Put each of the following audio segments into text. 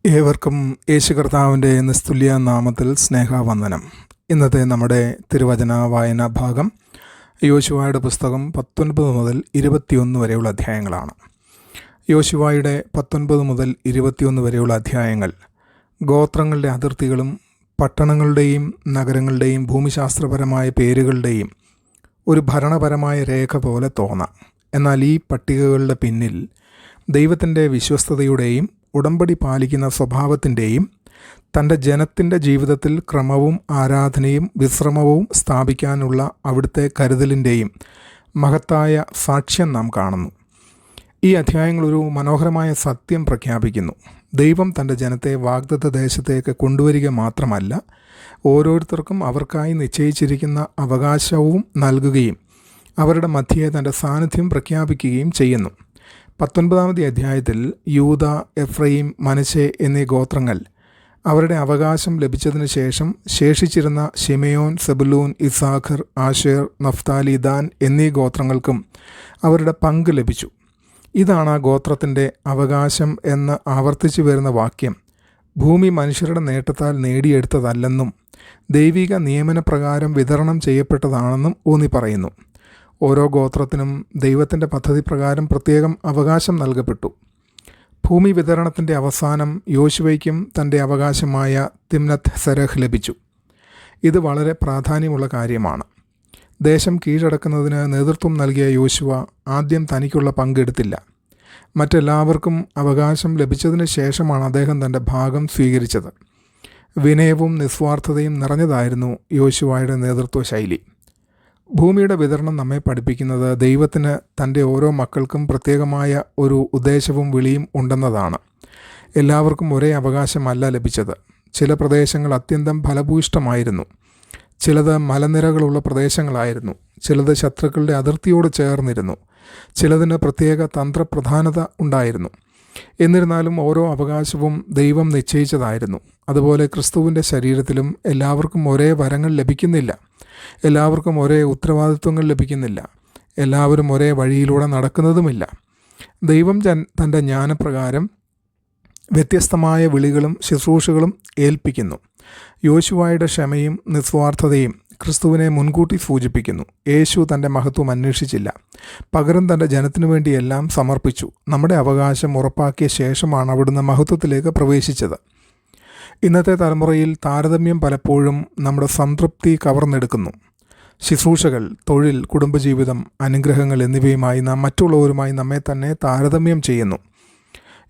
ഏവർക്കും യേശു കർത്താവിൻ്റെ നിസ്തുല്യ നാമത്തിൽ സ്നേഹവന്ദനം. ഇന്നത്തെ നമ്മുടെ തിരുവചന വായനാ ഭാഗം യോശുവയുടെ പുസ്തകം 19 മുതൽ 21 വരെയുള്ള അധ്യായങ്ങളാണ്. യോശുവയുടെ 19 മുതൽ 21 വരെയുള്ള അധ്യായങ്ങൾ ഗോത്രങ്ങളുടെ അതിർത്തികളും പട്ടണങ്ങളുടെയും നഗരങ്ങളുടെയും ഭൂമിശാസ്ത്രപരമായ പേരുകളുടെയും ഒരു ഭരണപരമായ രേഖ പോലെ തോന്നാം. എന്നാൽ ഈ പട്ടികകളുടെ പിന്നിൽ ദൈവത്തിൻ്റെ വിശ്വസ്തതയുടെയും ഉടമ്പടി പാലിക്കുന്ന സ്വഭാവത്തിൻ്റെയും തൻ്റെ ജനത്തിൻ്റെ ജീവിതത്തിൽ ക്രമവും ആരാധനയും വിശ്രമവും സ്ഥാപിക്കാനുള്ള അവിടുത്തെ കരുതലിൻ്റെയും മഹത്തായ സാക്ഷ്യം നാം കാണുന്നു. ഈ അധ്യായങ്ങൾ ഒരു മനോഹരമായ സത്യം പ്രഖ്യാപിക്കുന്നു. ദൈവം തൻ്റെ ജനത്തെ വാഗ്ദത്ത ദേശത്തേക്ക് കൊണ്ടുവരിക മാത്രമല്ല, ഓരോരുത്തർക്കും അവർക്കായി നിശ്ചയിച്ചിരിക്കുന്ന അവകാശവും നൽകുകയും അവരുടെ മധ്യേ തൻ്റെ സാന്നിധ്യം പ്രഖ്യാപിക്കുകയും ചെയ്യുന്നു. 19 അധ്യായത്തിൽ യൂദ, എഫ്രയീം, മനശ്ശെ എന്നീ ഗോത്രങ്ങൾ അവരുടെ അവകാശം ലഭിച്ചതിന് ശേഷം ശേഷിച്ചിരുന്ന ശിമെയോൻ, സെബുലൂൻ, ഇസാഖർ, ആശേർ, നഫ്താലി, ദാൻ എന്നീ ഗോത്രങ്ങൾക്കും അവരുടെ പങ്ക് ലഭിച്ചു. ഇതാണ് ആ ഗോത്രത്തിൻ്റെ അവകാശം എന്ന് ആവർത്തിച്ചു വരുന്ന വാക്യം ഭൂമി മനുഷ്യരുടെ നേട്ടത്താൽ നേടിയെടുത്തതല്ലെന്നും ദൈവിക നിയമനപ്രകാരം വിതരണം ചെയ്യപ്പെട്ടതാണെന്നും ഊന്നി പറയുന്നു. ഓരോ ഗോത്രത്തിനും ദൈവത്തിൻ്റെ പദ്ധതി പ്രകാരം പ്രത്യേകം അവകാശം നൽകപ്പെട്ടു. ഭൂമി വിതരണത്തിൻ്റെ അവസാനം യോശുവയ്ക്കും തൻ്റെ അവകാശമായ തിമ്നത്ത് സെരഹ് ലഭിച്ചു. ഇത് വളരെ പ്രാധാന്യമുള്ള കാര്യമാണ്. ദേശം കീഴടക്കുന്നതിന് നേതൃത്വം നൽകിയ യോശുവ ആദ്യം തനിക്കുള്ള പങ്കെടുത്തില്ല. മറ്റെല്ലാവർക്കും അവകാശം ലഭിച്ചതിന് ശേഷമാണ് അദ്ദേഹം തൻ്റെ ഭാഗം സ്വീകരിച്ചത്. വിനയവും നിസ്വാർത്ഥതയും നിറഞ്ഞതായിരുന്നു യോശുവയുടെ നേതൃത്വ ശൈലി. ഭൂമിയുടെ വിതരണം നമ്മെ പഠിപ്പിക്കുന്നത് ദൈവത്തിന് തൻ്റെ ഓരോ മക്കൾക്കും പ്രത്യേകമായ ഒരു ഉദ്ദേശവും വിളിയും ഉണ്ടെന്നതാണ്. എല്ലാവർക്കും ഒരേ അവകാശമല്ല ലഭിച്ചത്. ചില പ്രദേശങ്ങൾ അത്യന്തം ഫലഭൂയിഷ്ടമായിരുന്നു, ചിലത് മലനിരകളുള്ള പ്രദേശങ്ങളായിരുന്നു, ചിലത് ശത്രുക്കളുടെ അതിർത്തിയോട് ചേർന്നിരുന്നു, ചിലതിന് പ്രത്യേക തന്ത്രപ്രധാനത ഉണ്ടായിരുന്നു. എന്നിരുന്നാലും ഓരോ അവകാശവും ദൈവം നിശ്ചയിച്ചതായിരുന്നു. അതുപോലെ ക്രിസ്തുവിൻ്റെ ശരീരത്തിലും എല്ലാവർക്കും ഒരേ വരങ്ങൾ ലഭിക്കുന്നില്ല, എല്ലാവർക്കും ഒരേ ഉത്തരവാദിത്വങ്ങൾ ലഭിക്കുന്നില്ല, എല്ലാവരും ഒരേ വഴിയിലൂടെ നടക്കുന്നതുമില്ല. ദൈവം തൻ്റെ ജ്ഞാനപ്രകാരം വ്യത്യസ്തമായ വിളികളും ശുശ്രൂഷകളും ഏൽപ്പിക്കുന്നു. യോശുവയുടെ ക്ഷമയും നിസ്വാർത്ഥതയും ക്രിസ്തുവിനെ മുൻകൂട്ടി സൂചിപ്പിക്കുന്നു. യേശു തൻ്റെ മഹത്വം അന്വേഷിച്ചില്ല, പകരം തൻ്റെ ജനത്തിനു വേണ്ടി എല്ലാം സമർപ്പിച്ചു. നമ്മുടെ അവകാശം ഉറപ്പാക്കിയ ശേഷമാണ് അവിടുന്ന് മഹത്വത്തിലേക്ക് പ്രവേശിച്ചത്. ഇന്നത്തെ തലമുറയിൽ താരതമ്യം പലപ്പോഴും നമ്മുടെ സംതൃപ്തി കവർന്നെടുക്കുന്നു. ശുശ്രൂഷകൾ, തൊഴിൽ, കുടുംബജീവിതം, അനുഗ്രഹങ്ങൾ എന്നിവയുമായി നാം മറ്റുള്ളവരുമായി നമ്മെ തന്നെ താരതമ്യം ചെയ്യുന്നു.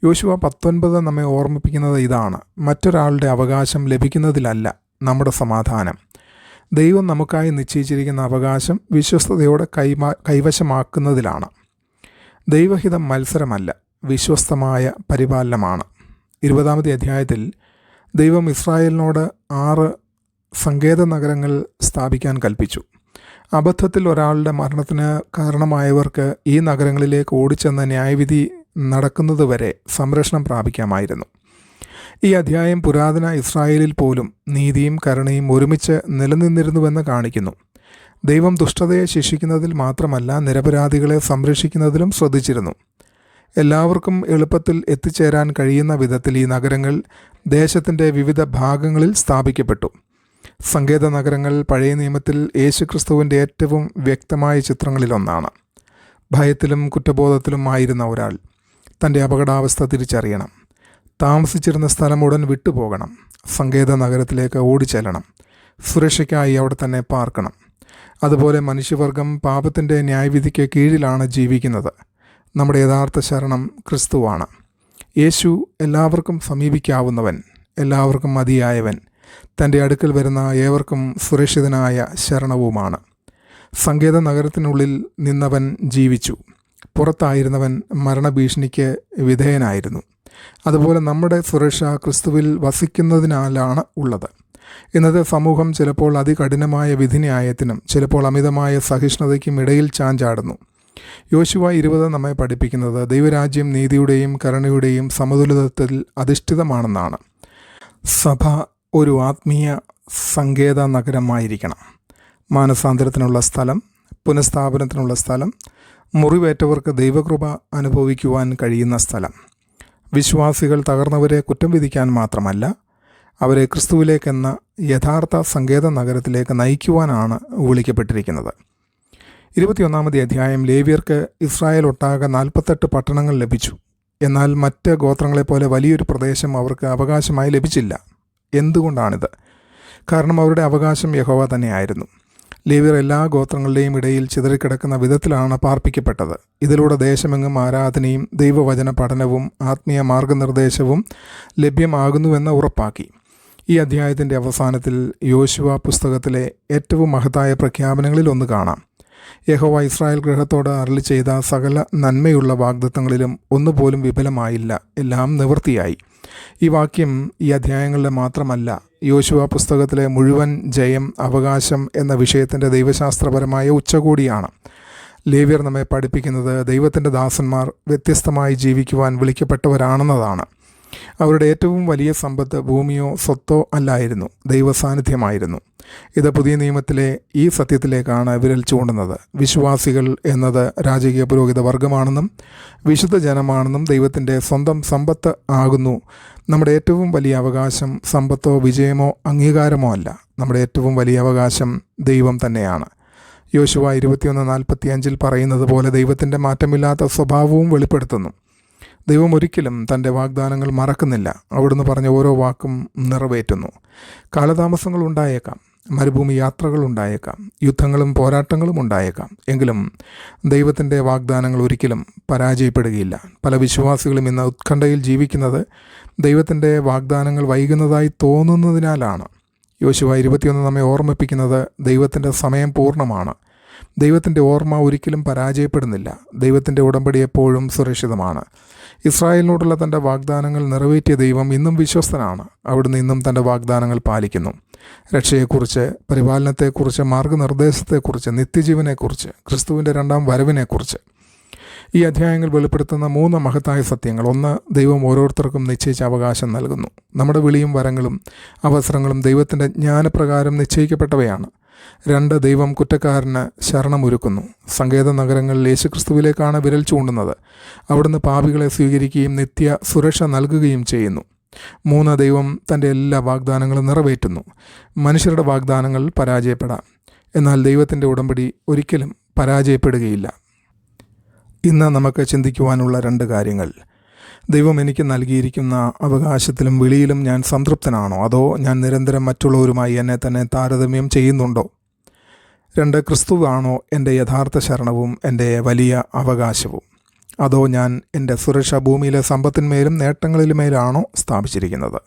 യോശുവ 19 നമ്മെ ഓർമ്മിപ്പിക്കുന്നത് ഇതാണ്: മറ്റൊരാളുടെ അവകാശം ലഭിക്കുന്നതിലല്ല നമ്മുടെ സമാധാനം. ദൈവം നമുക്കായി നിശ്ചയിച്ചിരിക്കുന്ന അവകാശം വിശ്വസ്തയോടെ കൈവശമാക്കുന്നതിലാണ്. ദൈവഹിതം മത്സരമല്ല, വിശ്വസ്തമായ പരിപാലനമാണ്. 20 അധ്യായത്തിൽ ദൈവം ഇസ്രായേലിനോട് 6 സങ്കേത നഗരങ്ങൾ സ്ഥാപിക്കാൻ കൽപ്പിച്ചു. അബദ്ധത്തിൽ ഒരാളുടെ മരണത്തിന് കാരണമായവർക്ക് ഈ നഗരങ്ങളിലേക്ക് ഓടിച്ചെന്ന ന്യായവിധി നടക്കുന്നതുവരെ സംരക്ഷണം പ്രാപിക്കാമായിരുന്നു. ഈ അധ്യായം പുരാതന ഇസ്രായേലിൽ പോലും നീതിയും കരുണയും ഒരുമിച്ച് നിലനിന്നിരുന്നുവെന്ന് കാണിക്കുന്നു. ദൈവം ദുഷ്ടതയെ ശിക്ഷിക്കുന്നതിൽ മാത്രമല്ല, നിരപരാധികളെ സംരക്ഷിക്കുന്നതിലും ശ്രദ്ധിച്ചിരുന്നു. എല്ലാവർക്കും എളുപ്പത്തിൽ എത്തിച്ചേരാൻ കഴിയുന്ന വിധത്തിൽ ഈ നഗരങ്ങൾ ദേശത്തിൻ്റെ വിവിധ ഭാഗങ്ങളിൽ സ്ഥാപിക്കപ്പെട്ടു. സങ്കേത നഗരങ്ങൾ പഴയ നിയമത്തിൽ യേശുക്രിസ്തുവിൻ്റെ ഏറ്റവും വ്യക്തമായ ചിത്രങ്ങളിലൊന്നാണ്. ഭയത്തിലും കുറ്റബോധത്തിലും ആയിരുന്ന ഒരാൾ തൻ്റെ അപകടാവസ്ഥ തിരിച്ചറിയണം. താമസിച്ചിരുന്ന സ്ഥലം ഉടൻ വിട്ടുപോകണം. സങ്കേത നഗരത്തിലേക്ക് ഓടിച്ചെല്ലണം. സുരക്ഷയ്ക്കായി അവിടെ തന്നെ പാർക്കണം. അതുപോലെ മനുഷ്യവർഗം പാപത്തിൻ്റെ ന്യായവിധിക്ക് കീഴിലാണ് ജീവിക്കുന്നത്. നമ്മുടെ യഥാർത്ഥ ശരണം ക്രിസ്തുവാണ്. യേശു എല്ലാവർക്കും സമീപിക്കാവുന്നവൻ, എല്ലാവർക്കും മതിയായവൻ, തൻ്റെ അടുക്കൽ വരുന്ന ഏവർക്കും സുരക്ഷിതനായ ശരണവുമാണ്. സങ്കേത നഗരത്തിനുള്ളിൽ നിന്നവൻ ജീവിച്ചു. പുറത്തായിരുന്നവൻ മരണഭീഷണിക്ക് വിധേയനായിരുന്നു. അതുപോലെ നമ്മുടെ സുരക്ഷ ക്രിസ്തുവിൽ വസിക്കുന്നതിനാലാണ് ഉള്ളത്. ഇന്നത്തെ സമൂഹം ചിലപ്പോൾ അതികഠിനമായ വിധിന്യായത്തിനും ചിലപ്പോൾ അമിതമായ സഹിഷ്ണുതയ്ക്കും ഇടയിൽ ചാഞ്ചാടുന്നു. യോശുവ 20 നമ്മെ പഠിപ്പിക്കുന്നത് ദൈവരാജ്യം നീതിയുടെയും കരുണയുടെയും സമതുലിതത്തിൽ അധിഷ്ഠിതമാണെന്നാണ്. സഭ ഒരു ആത്മീയ സങ്കേത നഗരമായിരിക്കണം. മാനസാന്തരത്തിനുള്ള സ്ഥലം, പുനഃസ്ഥാപനത്തിനുള്ള സ്ഥലം, മുറിവേറ്റവർക്ക് ദൈവകൃപ അനുഭവിക്കുവാൻ കഴിയുന്ന സ്ഥലം. വിശ്വാസികൾ തകർന്നവരെ കുറ്റം വിധിക്കാൻ മാത്രമല്ല, അവരെ ക്രിസ്തുവിലേക്കെന്ന യഥാർത്ഥ സങ്കേത നഗരത്തിലേക്ക് നയിക്കുവാനാണ് വിളിക്കപ്പെട്ടിരിക്കുന്നത്. 21-ാമത്തെ അധ്യായം ലേവ്യർക്ക് ഇസ്രായേൽ ഒട്ടാകെ 48 പട്ടണങ്ങൾ ലഭിച്ചു. എന്നാൽ മറ്റ് ഗോത്രങ്ങളെപ്പോലെ വലിയൊരു പ്രദേശം അവർക്ക് അവകാശമായി ലഭിച്ചില്ല. എന്തുകൊണ്ടാണിത്? കാരണം അവരുടെ അവകാശം യഹോവ തന്നെയായിരുന്നു. ലേവ്യർ എല്ലാ ഗോത്രങ്ങളുടെയും ഇടയിൽ ചിതറിക്കിടക്കുന്ന വിധത്തിലാണ് പാർപ്പിക്കപ്പെട്ടത്. ഇതിലൂടെ ദേശമെങ്ങും ആരാധനയും ദൈവവചന പഠനവും ആത്മീയ മാർഗനിർദ്ദേശവും ലഭ്യമാകുന്നുവെന്ന് ഉറപ്പാക്കി. ഈ അധ്യായത്തിൻ്റെ അവസാനത്തിൽ യോശുവ പുസ്തകത്തിലെ ഏറ്റവും മഹത്തായ പ്രഖ്യാപനങ്ങളിൽ ഒന്ന് കാണാം. യഹോവ ഇസ്രായേൽ ഗൃഹത്തോട് അരുളി ചെയ്ത സകല നന്മയുള്ള വാഗ്ദത്തങ്ങളിലും ഒന്നുപോലും വിഫലമായില്ല, എല്ലാം നിവൃത്തിയായി. ഈ വാക്യം ഈ അധ്യായങ്ങളിലെ മാത്രമല്ല, യോശുവ പുസ്തകത്തിലെ മുഴുവൻ ജയം, അവകാശം എന്ന വിഷയത്തിൻ്റെ ദൈവശാസ്ത്രപരമായ ഉച്ചകോടിയാണ്. ലേവ്യർ നമ്മെ പഠിപ്പിക്കുന്നത് ദൈവത്തിൻ്റെ ദാസന്മാർ വ്യത്യസ്തമായി ജീവിക്കുവാൻ വിളിക്കപ്പെട്ടവരാണെന്നതാണ്. അവരുടെ ഏറ്റവും വലിയ സമ്പത്ത് ഭൂമിയോ സ്വത്തോ അല്ലായിരുന്നു, ദൈവസാന്നിധ്യമായിരുന്നു. ഇത് പുതിയ നിയമത്തിലെ ഈ സത്യത്തിലേക്കാണ് വിരൽ ചൂണ്ടുന്നത്. വിശ്വാസികൾ എന്നത് രാജകീയ പുരോഹിത വർഗമാണെന്നും വിശുദ്ധ ജനമാണെന്നും ദൈവത്തിൻ്റെ സ്വന്തം സമ്പത്ത് ആകുന്നു. നമ്മുടെ ഏറ്റവും വലിയ അവകാശം സമ്പത്തോ വിജയമോ അംഗീകാരമോ അല്ല. നമ്മുടെ ഏറ്റവും വലിയ അവകാശം ദൈവം തന്നെയാണ്. യോശുവ 21:45 പറയുന്നത് പോലെ ദൈവത്തിൻ്റെ മാറ്റമില്ലാത്ത സ്വഭാവവും വെളിപ്പെടുത്തുന്നു. ദൈവം ഒരിക്കലും തൻ്റെ വാഗ്ദാനങ്ങൾ മറക്കുന്നില്ല. അവിടുന്ന് പറഞ്ഞ ഓരോ വാക്കും നിറവേറ്റുന്നു. കാലതാമസങ്ങൾ ഉണ്ടായേക്കാം, മരുഭൂമി യാത്രകൾ ഉണ്ടായേക്കാം, യുദ്ധങ്ങളും പോരാട്ടങ്ങളും ഉണ്ടായേക്കാം. എങ്കിലും ദൈവത്തിൻ്റെ വാഗ്ദാനങ്ങൾ ഒരിക്കലും പരാജയപ്പെടുകയില്ല. പല വിശ്വാസികളും ഇന്ന് ഉത്കണ്ഠയിൽ ജീവിക്കുന്നത് ദൈവത്തിൻ്റെ വാഗ്ദാനങ്ങൾ വൈകുന്നതായി തോന്നുന്നതിനാലാണ്. യോശുവ 21 നമ്മെ ഓർമ്മിപ്പിക്കുന്നത് ദൈവത്തിൻ്റെ സമയം പൂർണ്ണമാണ്. ദൈവത്തിൻ്റെ ഓർമ്മ ഒരിക്കലും പരാജയപ്പെടുന്നില്ല. ദൈവത്തിൻ്റെ ഉടമ്പടി എപ്പോഴും സുരക്ഷിതമാണ്. ഇസ്രായേലിനോടുള്ള തൻ്റെ വാഗ്ദാനങ്ങൾ നിറവേറ്റിയ ദൈവം ഇന്നും വിശ്വസ്തനാണ്. അവിടുന്ന് ഇന്നും തൻ്റെ വാഗ്ദാനങ്ങൾ പാലിക്കുന്നു. രക്ഷയെക്കുറിച്ച്, പരിപാലനത്തെക്കുറിച്ച്, മാർഗനിർദ്ദേശത്തെക്കുറിച്ച്, നിത്യജീവനെക്കുറിച്ച്, ക്രിസ്തുവിൻ്റെ 2ാം വരവിനെക്കുറിച്ച് ഈ അധ്യായങ്ങൾ വെളിപ്പെടുത്തുന്ന 3 മഹത്തായ സത്യങ്ങൾ. 1, ദൈവം ഓരോരുത്തർക്കും നിശ്ചയിച്ച അവകാശം നൽകുന്നു. നമ്മുടെ വിളിയും വരങ്ങളും അവസരങ്ങളും ദൈവത്തിൻ്റെ ജ്ഞാനപ്രകാരം നിശ്ചയിക്കപ്പെട്ടവയാണ്. 2, ദൈവം കുറ്റക്കാരന് ശരണമൊരുക്കുന്നു. സങ്കേത നഗരങ്ങളിൽ യേശുക്രിസ്തുവിലേക്കാണ് വിരൽ ചൂണ്ടുന്നത്. അവിടുന്ന് പാപികളെ സ്വീകരിക്കുകയും നിത്യ സുരക്ഷ നൽകുകയും ചെയ്യുന്നു. 3, ദൈവം തൻ്റെ എല്ലാ വാഗ്ദാനങ്ങളും നിറവേറ്റുന്നു. മനുഷ്യരുടെ വാഗ്ദാനങ്ങൾ പരാജയപ്പെടാം, എന്നാൽ ദൈവത്തിൻ്റെ ഉടമ്പടി ഒരിക്കലും പരാജയപ്പെടുകയില്ല. ഇന്ന് നമുക്ക് ചിന്തിക്കുവാനുള്ള 2 കാര്യങ്ങൾ. ദൈവം എനിക്ക് നൽകിയിരിക്കുന്ന അവകാശത്തിലും വിളിയിലും ഞാൻ സംതൃപ്തനാണോ, അതോ ഞാൻ നിരന്തരം മറ്റുള്ളവരുമായി എന്നെ തന്നെ താരതമ്യം ചെയ്യുന്നുണ്ടോ? 2, ക്രിസ്തുവാണോ എൻ്റെ യഥാർത്ഥ ശരണവും എൻ്റെ വലിയ അവകാശവും, അതോ ഞാൻ എൻ്റെ സുരക്ഷ ഭൂമിയിലെ സമ്പത്തിന്മേലും നേട്ടങ്ങളിലുമേലാണോ സ്ഥാപിച്ചിരിക്കുന്നത്?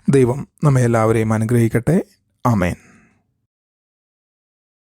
ദൈവം നമ്മെ എല്ലാവരെയും അനുഗ്രഹിക്കട്ടെ. ആമേൻ.